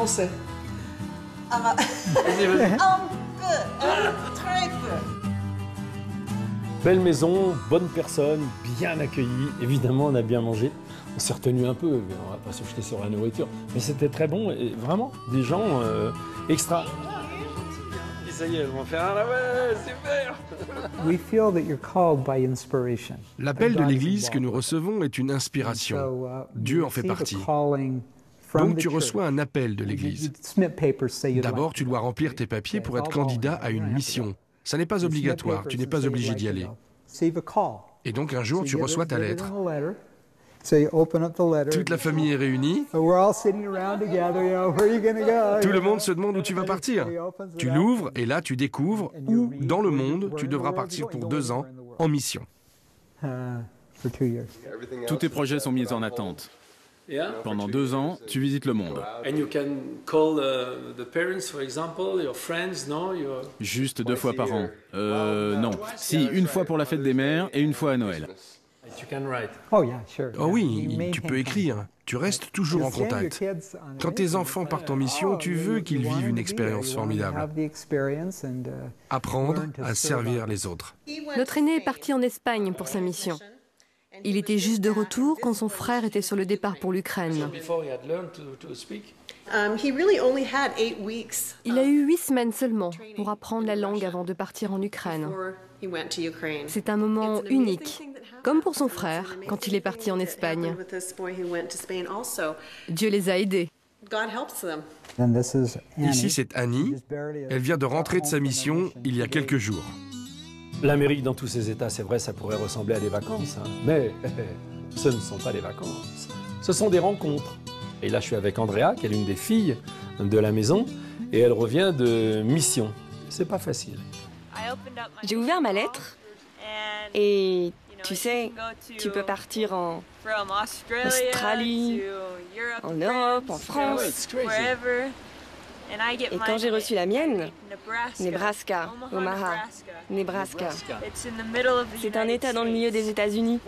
français. Ah, Vas-y, vas-y. un peu, très peu. Belle maison, bonne personne, bien accueillie. Évidemment, on a bien mangé. On s'est retenu un peu, on va pas se jeter sur la nourriture. Mais c'était très bon et vraiment, des gens extra. Et ça y est, elles vont faire ah ouais, super. We feel that you're called by inspiration. L'appel de God is l'Église que nous involved. recevons est une So, inspiration. you Dieu en fait receive a partie. calling from Donc the tu church. reçois un appel de You l'Église. submit papers, say you'd D'abord, like tu to dois go. remplir tes papiers pour être That's all. candidat à You une don't have to mission. go. Ça n'est pas You submit obligatoire, tu papers n'es and pas say you'd obligé like d'y to aller. go. Receive a call. Et donc un jour, So tu you reçois ta get it lettre. in a letter. So you open up the letter. Toute la famille est réunie. So we're all sitting around together, you know, where are you going to go? Tout You le know? monde se demande où tu vas partir. He opens it Tu up. l'ouvres et là, tu découvres où, dans le monde, tu devras partir pour 2 ans en mission. For 2 years. Tous tes projets sont mis en attente. Yeah. Pendant 2 ans, tu visites le monde. And you can call the parents, for example, your friends, no? Juste 2 fois par an. Non. Si, une fois pour la fête des mères et une fois à Noël. You can write. Oh yeah, sure. Oh You oui, tu maintain peux écrire. Tu restes toujours en contact. You contact. send your kids on Quand a tes mission. enfants partent en mission, tu veux qu'ils You want vivent une them to be there. expérience You want them to formidable. have the experience and, Apprendre à servir les autres. Notre aîné est parti en Espagne pour sa mission. Il était juste de retour quand son frère était sur le départ pour l'Ukraine. Before he had learned to speak. He really only had 8 weeks Il a eu 8 semaines seulement pour apprendre la langue avant de partir en Ukraine. before he went to Ukraine. C'est un moment unique, comme pour son frère quand il est parti en Espagne. With this boy who went to Spain also. Dieu les a aidés. God helps them. And this is Annie. Ici, c'est Annie. Elle vient de rentrer de sa mission il y a quelques jours. L'Amérique dans tous ses états, c'est vrai, ça pourrait ressembler à des vacances. Hein. Mais ce ne sont pas des vacances. Ce sont des rencontres. Et là, je suis avec Andrea, qui est l'une des filles de la maison, et elle revient de mission. C'est pas facile. J'ai ouvert ma lettre et tu sais, tu peux partir en Australie, en Europe, en France. Et quand j'ai reçu la mienne, Nebraska, Omaha, Nebraska. C'est un État dans le milieu des États-Unis.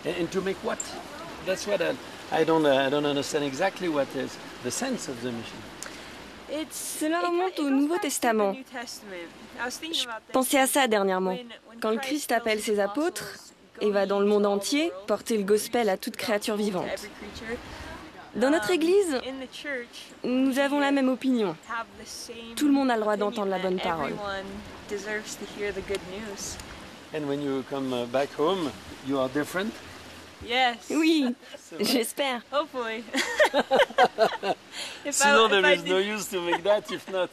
And to make what? That's what I don't understand exactly what is the sense of the mission. Cela remonte au Nouveau Testament. Je pensais à ça dernièrement. Quand le Christ appelle ses apôtres et va dans le monde entier porter le gospel à toute créature vivante. Dans notre Église, nous avons la même opinion. Tout le monde a le droit d'entendre la bonne parole. And when you come back home, you are different. Oui, j'espère. Sinon, there is no use to make that if not.